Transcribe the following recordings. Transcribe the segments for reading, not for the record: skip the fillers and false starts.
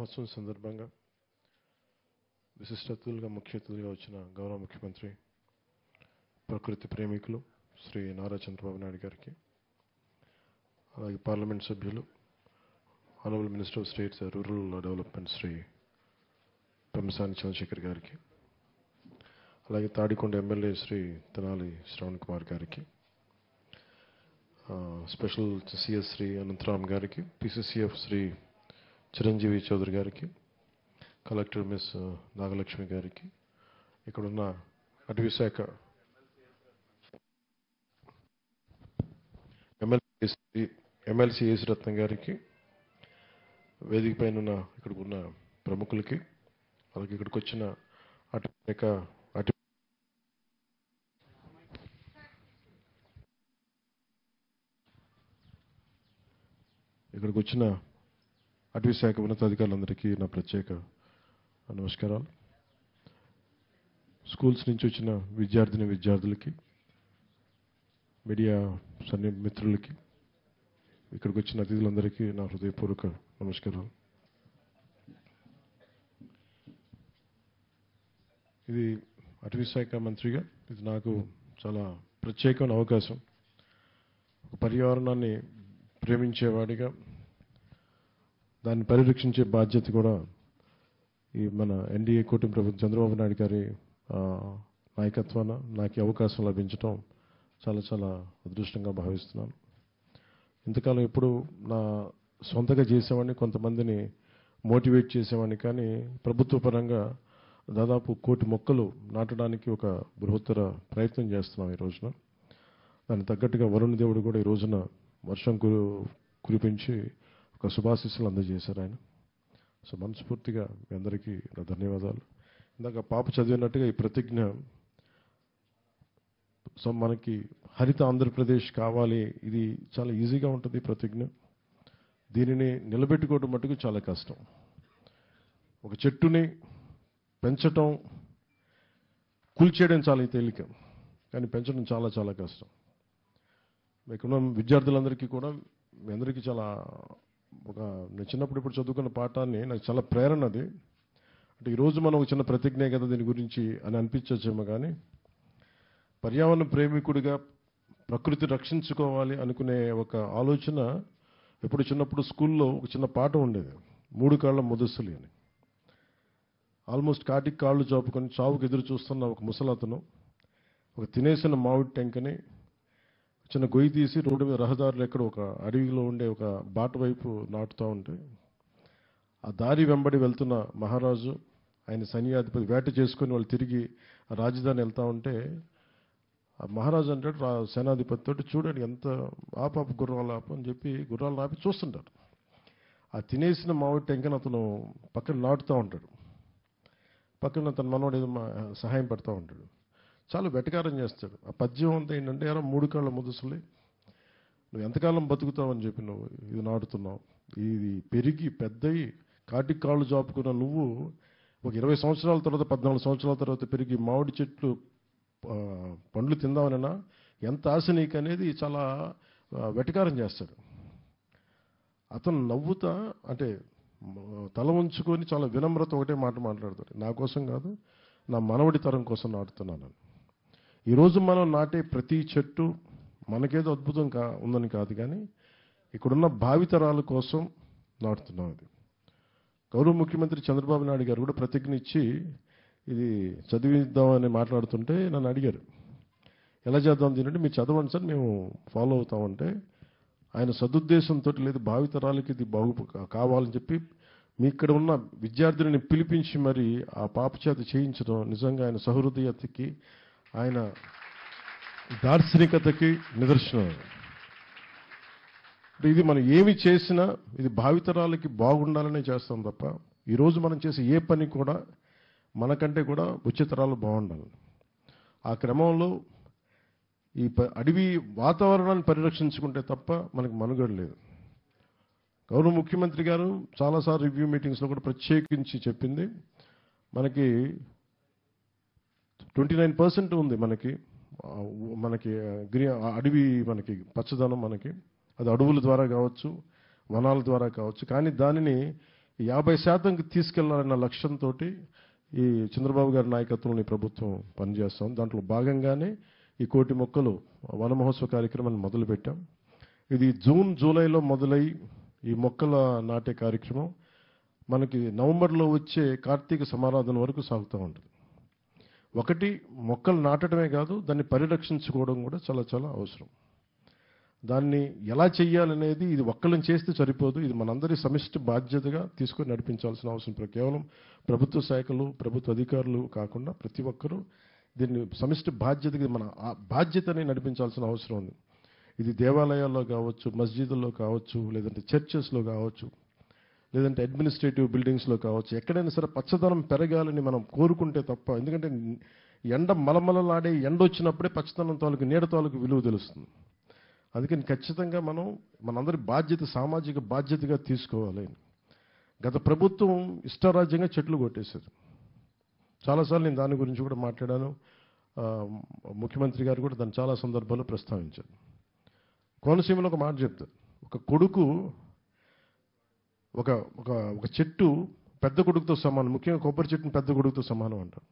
మహోత్సవం సందర్భంగా విశిష్ట అతిథులుగా ముఖ్య అతిథులుగా వచ్చిన గౌరవ ముఖ్యమంత్రి ప్రకృతి ప్రేమికులు శ్రీ నారా చంద్రబాబు నాయుడు గారికి, అలాగే పార్లమెంట్ సభ్యులు honourable minister of state rural development Shri Pemmasani Chandrasekhar గారికి, అలాగే తాడికొండ ఎమ్మెల్యే శ్రీ తెనాలి శ్రవణ్ కుమార్ గారికి, స్పెషల్ సిఎస్ శ్రీ అనంతరామ్ గారికి, పిసిసిఎఫ్ శ్రీ చిరంజీవి చౌదరి గారికి, కలెక్టర్ మిస్ నాగలక్ష్మి గారికి, ఇక్కడున్న అటవీ శాఖ ఎమ్మెల్సీ ఏసి రత్నం గారికి, వేదిక పైన ఇక్కడికి ఉన్న ప్రముఖులకి, అలాగే ఇక్కడికి వచ్చిన అటవీ శాఖ ఇక్కడికి వచ్చిన అటవీ శాఖ ఉన్నతాధికారులందరికీ నా ప్రత్యేక నమస్కారాలు. స్కూల్స్ నుంచి వచ్చిన విద్యార్థులకి, మీడియా మిత్రులకి, ఇక్కడికి వచ్చిన అతిథులందరికీ నా హృదయపూర్వక నమస్కారాలు. ఇది అటవీ శాఖ మంత్రిగా ఇది నాకు చాలా ప్రత్యేకమైన అవకాశం. పర్యావరణాన్ని ప్రేమించేవాడిగా దాన్ని పరిరక్షించే బాధ్యత కూడా ఈ మన ఎన్డీఏ కూటమి ప్రభుత్వం చంద్రబాబు నాయుడు గారి నాయకత్వాన నాకు అవకాశం లభించడం చాలా చాలా అదృష్టంగా భావిస్తున్నాను. ఇంతకాలం ఎప్పుడు నా సొంతగా చేసేవాడిని, కొంతమందిని మోటివేట్ చేసేవాడిని, కానీ ప్రభుత్వ పరంగా దాదాపు 1 కోటి మొక్కలు నాటడానికి ఒక బృహత్తర ప్రయత్నం చేస్తున్నాం ఈ రోజున. దానికి తగ్గట్టుగా వరుణ దేవుడు కూడా ఈ రోజున వర్షం కురిపించి ఒక శుభాశీస్సులు అందజేశారు ఆయన. సో మనస్ఫూర్తిగా మీ అందరికీ నా ధన్యవాదాలు. ఇందాక పాప చదివినట్టుగా ఈ ప్రతిజ్ఞ మనకి హరిత ఆంధ్రప్రదేశ్ కావాలి, ఇది చాలా ఈజీగా ఉంటుంది ప్రతిజ్ఞ. దీనిని నిలబెట్టుకోవడం మటుకు చాలా కష్టం. ఒక చెట్టుని పెంచటం, కూల్చేయడం చాలా తేలిక, కానీ పెంచడం చాలా చాలా కష్టం. ఇక్కడ విద్యార్థులందరికీ కూడా మీ అందరికీ చాలా నేను చిన్నప్పుడు ఇప్పుడు చదువుకున్న పాఠాన్ని నాకు చాలా ప్రేరణ అది. అంటే ఈరోజు మనం ఒక చిన్న ప్రతిజ్ఞ కదా దీని గురించి అని అనిపించచ్చేమో, కానీ పర్యావరణ ప్రేమికుడిగా ప్రకృతి రక్షించుకోవాలి అనుకునే ఒక ఆలోచన ఎప్పుడు చిన్నప్పుడు స్కూల్లో ఒక చిన్న పాఠం ఉండేది, 3 కాళ్ళ ముదస్సులి అని. ఆల్మోస్ట్ కాటికి కాళ్ళు చాపుకొని చావుకు ఎదురు చూస్తున్న ఒక ముసలతను ఒక తినేసిన మామిడి టెంకని చిన్న గొయ్యి తీసి రోడ్డు మీద రహదారులు ఎక్కడ ఒక అడవిలో ఉండే ఒక బాట వైపు నాటుతూ ఉంటే, ఆ దారి వెంబడి వెళ్తున్న మహారాజు, ఆయన సైన్యాధిపతి వేట చేసుకుని వాళ్ళు తిరిగి రాజధాని వెళ్తూ ఉంటే, ఆ మహారాజు అంటాడు సేనాధిపతి తోటి, చూడండి ఎంత ఆపాప గుర్రాలు ఆపు అని చెప్పి గుర్రాలు ఆపి చూస్తుంటారు. ఆ తినేసిన మామిడి టెంకని అతను పక్కన నాటుతూ ఉంటాడు. పక్కన తన మనవాడు ఏదో సహాయం పడుతూ ఉంటాడు. చాలా వెటకారం చేస్తాడు. ఆ పద్యం అంతా ఏంటంటే, 3 కాళ్ళ ముదుసులే, నువ్వు ఎంతకాలం బతుకుతావని చెప్పి నువ్వు ఇది నాటుతున్నావు, ఇది పెరిగి పెద్దయి కాటికి కాళ్ళు చాపుకున్న నువ్వు ఒక 20 సంవత్సరాల తర్వాత 14 సంవత్సరాల తర్వాత పెరిగి మామిడి చెట్లు పండ్లు తిందామనైనా ఎంత ఆశ నీకు అనేది చాలా వెటకారం చేస్తాడు. అతను నవ్వుతా అంటే తల ఉంచుకొని చాలా వినమ్రత ఒకటే మాట మాట్లాడతాడు, నా కోసం కాదు నా మనవడి తరం కోసం నాటుతున్నాను. ఈరోజు మనం నాటే ప్రతి చెట్టు మనకేదో అద్భుతం ఉందని కాదు, కానీ ఇక్కడున్న భావితరాల కోసం నాటుతున్నాం. అది గౌరవ ముఖ్యమంత్రి చంద్రబాబు నాయుడు గారు కూడా ప్రతిజ్ఞ ఇచ్చి ఇది చదివిద్దామని మాట్లాడుతుంటే నన్ను అడిగారు, ఎలా చేద్దాం దీనంటే, మీరు చదవండి సార్ మేము ఫాలో అవుతామంటే, ఆయన సదుద్దేశంతో లేదు భావితరాలకి ఇది కావాలని చెప్పి మీ ఇక్కడ ఉన్న విద్యార్థులని పిలిపించి మరి ఆ పాప చేత చేయించడం నిజంగా ఆయన సహృదయతకి, ఆయన దార్శనికతకి నిదర్శనం. ఇది మనం ఏమి చేసినా ఇది భావితరాలకి బాగుండాలనే చేస్తాం తప్ప, ఈరోజు మనం చేసే ఏ పని కూడా మనకంటే కూడా వచ్చే తరాలు బాగుండాలి. ఆ క్రమంలో ఈ అడవి వాతావరణాన్ని పరిరక్షించుకుంటే తప్ప మనకు మనుగడ లేదు. గౌరవ ముఖ్యమంత్రి గారు చాలాసార్లు రివ్యూ మీటింగ్స్లో కూడా ప్రత్యేకించి చెప్పింది, మనకి 29% ఉంది మనకి అడవి, మనకి పచ్చదనం, మనకి అది అడవుల ద్వారా కావచ్చు, వనాల ద్వారా కావచ్చు, కానీ దానిని 50%కి తీసుకెళ్లాలన్న లక్ష్యంతో ఈ చంద్రబాబు గారి నాయకత్వంలో ఈ ప్రభుత్వం పనిచేస్తాం. దాంట్లో భాగంగానే ఈ 1,00,00,000 మొక్కలు వన మహోత్సవ కార్యక్రమాన్ని మొదలుపెట్టాం. ఇది జూన్ జూలైలో మొదలై ఈ మొక్కల నాటే కార్యక్రమం మనకి నవంబర్లో వచ్చే కార్తీక సమారాధన వరకు సాగుతూ ఉంటుంది. ఒకటి, మొక్కలు నాటడమే కాదు, దాన్ని పరిరక్షించుకోవడం కూడా చాలా చాలా అవసరం. దాన్ని ఎలా చెయ్యాలనేది ఇది ఒక్కళ్ళని చేస్తే సరిపోదు. ఇది మనందరి సమిష్టి బాధ్యతగా తీసుకొని నడిపించాల్సిన అవసరం. కేవలం ప్రభుత్వ శాఖలు, ప్రభుత్వ అధికారులు కాకుండా ప్రతి ఒక్కరూ దీన్ని సమిష్టి బాధ్యతగా మన బాధ్యతని నడిపించాల్సిన అవసరం ఉంది. ఇది దేవాలయాల్లో కావచ్చు, మస్జిదుల్లో కావచ్చు, లేదంటే చర్చెస్లో కావచ్చు, లేదంటే అడ్మినిస్ట్రేటివ్ బిల్డింగ్స్లో కావచ్చు, ఎక్కడైనా సరే పచ్చదనం పెరగాలని మనం కోరుకుంటే తప్ప, ఎందుకంటే ఎండ మలమలలాడే ఎండ వచ్చినప్పుడే పచ్చదనం తాలూకు నీడ తాలూకు విలువ తెలుస్తుంది. అందుకని ఖచ్చితంగా మనందరి బాధ్యత, సామాజిక బాధ్యతగా తీసుకోవాలి. గత ప్రభుత్వం ఇష్టారాజ్యంగా చెట్లు కొట్టేశారు. చాలాసార్లు నేను దాని గురించి కూడా మాట్లాడాను. ముఖ్యమంత్రి గారు కూడా దాన్ని చాలా సందర్భాల్లో ప్రస్తావించారు. కోనసీమలో ఒక మాట చెప్తారు, ఒక కొడుకు ఒక ఒక చెట్టు పెద్ద కొడుకుతో సమానం, ముఖ్యంగా కొబ్బరి చెట్టుని పెద్ద కొడుకుతో సమానం అంటారు.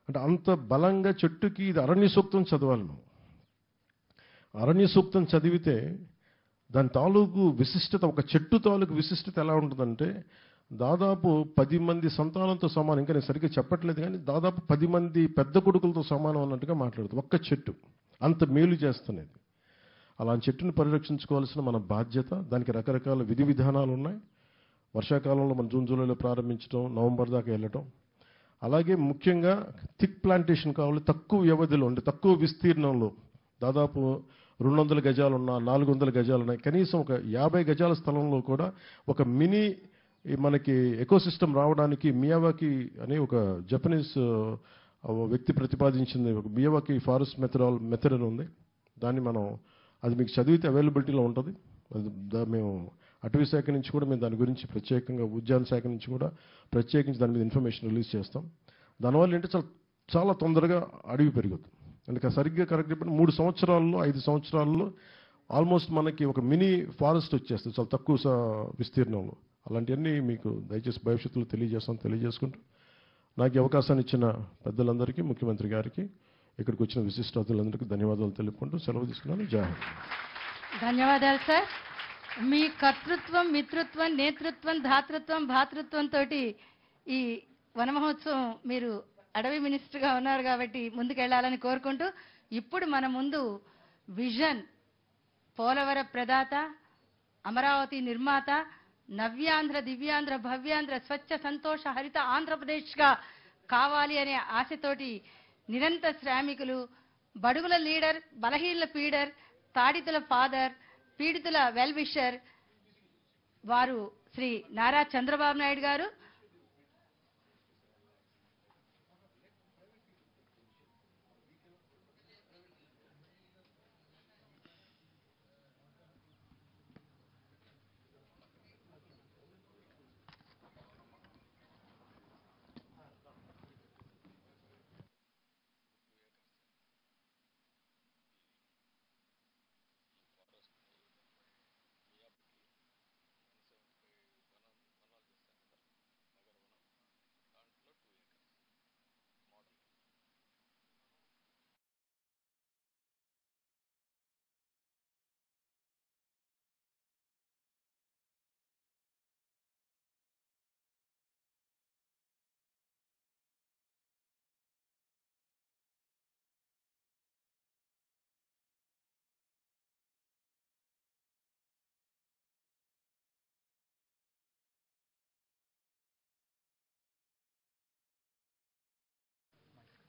అంటే అంత బలంగా చెట్టుకి ఇది అరణ్య సూక్తం చదవాలి. మనం అరణ్య సూక్తం చదివితే దాని తాలూకు విశిష్టత, ఒక చెట్టు తాలూకు విశిష్టత ఎలా ఉంటుందంటే దాదాపు 10 మంది సంతానంతో సమానం. ఇంకా నేను సరిగ్గా చెప్పట్లేదు కానీ దాదాపు 10 మంది పెద్ద కొడుకులతో సమానం అన్నట్టుగా మాట్లాడుతుంది ఒక్క చెట్టు. అంత మేలు చేస్తున్నది. అలాంటి చెట్టుని పరిరక్షించుకోవాల్సిన మన బాధ్యత. దానికి రకరకాల విధి విధానాలు ఉన్నాయి. వర్షాకాలంలో మనం జూన్ జూలైలో ప్రారంభించడం, నవంబర్ దాకా వెళ్ళటం. అలాగే ముఖ్యంగా థిక్ ప్లాంటేషన్ కావాలి. తక్కువ వ్యవధిలో అంటే తక్కువ విస్తీర్ణంలో, దాదాపు 200 గజాలున్నా, 400 గజాలున్నాయి, కనీసం ఒక 50 గజాల స్థలంలో కూడా ఒక మినీ మనకి ఎకోసిస్టమ్ రావడానికి మియావాకి అనే ఒక జపనీస్ వ్యక్తి ప్రతిపాదించింది ఒక మియావాకి ఫారెస్ట్ మెథడ్ అని ఉంది. దాన్ని మనం, అది మీకు చదివితే అవైలబిలిటీలో ఉంటుంది. మేము అటవీ శాఖ నుంచి కూడా మేము దాని గురించి ప్రత్యేకంగా, ఉద్యాన శాఖ నుంచి కూడా ప్రత్యేకించి దాని మీద ఇన్ఫర్మేషన్ రిలీజ్ చేస్తాం. దానివల్ల ఏంటంటే చాలా తొందరగా అడవి పెరుగుతుంది. అందుకే సరిగ్గా కరెక్ట్ చెప్పండి 3 సంవత్సరాల్లో 5 సంవత్సరాల్లో ఆల్మోస్ట్ మనకి ఒక మినీ ఫారెస్ట్ వచ్చేస్తుంది చాలా తక్కువ విస్తీర్ణంలో. అలాంటివన్నీ మీకు దయచేసి భవిష్యత్తులో తెలియజేసుకుంటూ నాకు ఈ అవకాశాన్ని ఇచ్చిన పెద్దలందరికీ, ముఖ్యమంత్రి గారికి, ఇక్కడికి వచ్చిన విశిష్ట అతిథులందరికీ ధన్యవాదాలు తెలుపుకుంటూ సెలవు తీసుకున్నాను. జై హింద్. ధన్యవాదాలు సార్. మీ కర్తృత్వం, మిత్రత్వం, నేతృత్వం, ధాతృత్వం, భాతృత్వంతో ఈ వన మహోత్సవం, మీరు అడవి మినిస్టర్గా ఉన్నారు కాబట్టి ముందుకెళ్లాలని కోరుకుంటూ, ఇప్పుడు మన ముందు విజన్, పోలవర ప్రదాత, అమరావతి నిర్మాత, నవ్యాంధ్ర, దివ్యాంధ్ర, భవ్యాంధ్ర, స్వచ్ఛ సంతోష హరిత ఆంధ్రప్రదేశ్గా కావాలి అనే ఆశతోటి నిరంతర శ్రామికులు, బడుగుల లీడర్, బలహీనల పీడర్, తాడితుల ఫాదర్, పీడితుల వెల్ విషర్ వారు శ్రీ నారా చంద్రబాబు నాయుడు గారు.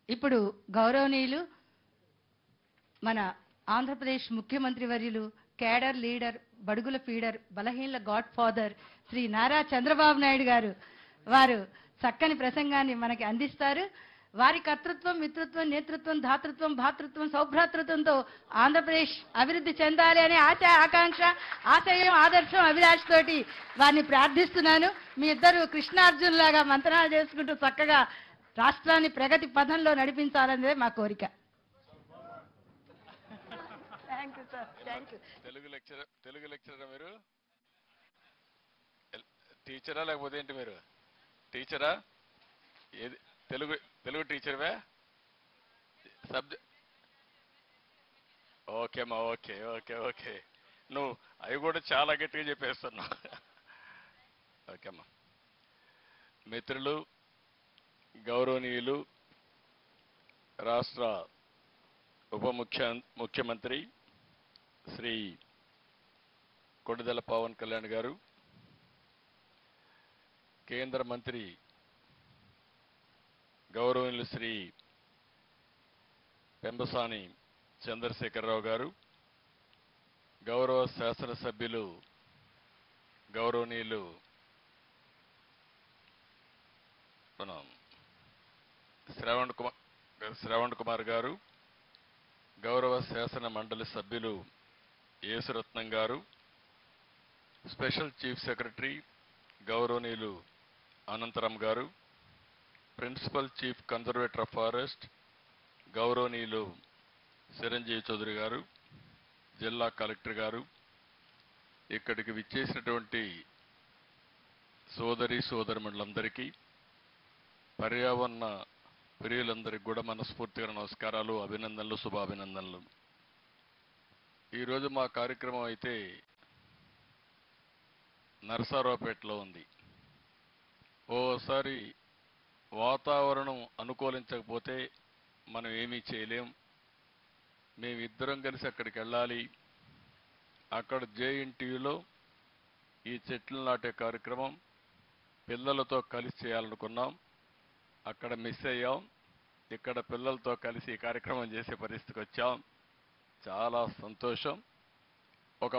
ఇప్పుడు గౌరవనీయులు మన ఆంధ్రప్రదేశ్ ముఖ్యమంత్రి వర్యులు, కేడర్ లీడర్, బడుగుల ఫీడర్, బలహీనల గాడ్ ఫాదర్ శ్రీ నారా చంద్రబాబు నాయుడు గారు వారు చక్కని ప్రసంగాన్ని మనకి అందిస్తారు. వారి కర్తృత్వం, మిత్రత్వం, నేతృత్వం, ధాతృత్వం, భాతృత్వం, సౌభ్రాతృత్వంతో ఆంధ్రప్రదేశ్ అభివృద్ధి చెందాలి అనే ఆశ, ఆకాంక్ష, ఆశయం, ఆదర్శం, అభిలాష తోటి వారిని ప్రార్థిస్తున్నాను. మీ ఇద్దరు కృష్ణార్జున్ లాగా మంత్రాలు చేసుకుంటూ చక్కగా రాష్ట్రాన్ని ప్రగతి పథంలో నడిపించాలనేదే మా కోరిక. Thank you sir. Thank you. Telugu lecturer మీరు టీచరా లేకపోతే ఏంటి మీరు? టీచరా? ఏది? తెలుగు తెలుగు టీచర్వే? సబ్జెక్ట్? ఓకే అమ్మా, ఓకే ఓకే ఓకే. నువ్వు అవి కూడా చాలా గట్టిగా చెప్పేస్తున్నావు. ఓకే అమ్మా. మిత్రులు, గౌరవనీయులు, రాష్ట్ర ముఖ్యమంత్రి శ్రీ కొణిదెల పవన్ కళ్యాణ్ గారు, కేంద్ర మంత్రి గౌరవనీయులు శ్రీ పెంబసాని చంద్రశేఖరరావు గారు, గౌరవ శాసనసభ్యులు గౌరవనీయులు మన శ్రవణ్ కుమార్ గారు, గౌరవ శాసన మండలి సభ్యులు యేసురత్నం గారు, స్పెషల్ చీఫ్ సెక్రటరీ గౌరవనీయులు అనంతరం గారు, principal chief conservator of forest గౌరవనీయులు చిరంజీవి చౌదరి గారు, జిల్లా కలెక్టర్ గారు, ఇక్కడికి విచ్చేసినటువంటి సోదరిమణులందరికీ, పర్యావరణ ప్రియులందరికీ కూడా మనస్ఫూర్తిగా నమస్కారాలు, అభినందనలు, శుభాభినందనలు. ఈరోజు మా కార్యక్రమం అయితే నరసరావుపేటలో ఉంది. ఓసారి వాతావరణం అనుకూలించకపోతే మనం ఏమీ చేయలేం. మేమిద్దరం కలిసి అక్కడికి వెళ్ళాలి. అక్కడ జేఎన్టీయూలో ఈ చెట్లు నాటే కార్యక్రమం పిల్లలతో కలిసి చేయాలనుకున్నాం. అక్కడ మిస్ అయ్యాం. ఇక్కడ పిల్లలతో కలిసి ఈ కార్యక్రమం చేసే పరిస్థితికి వచ్చాం. చాలా సంతోషం. ఒక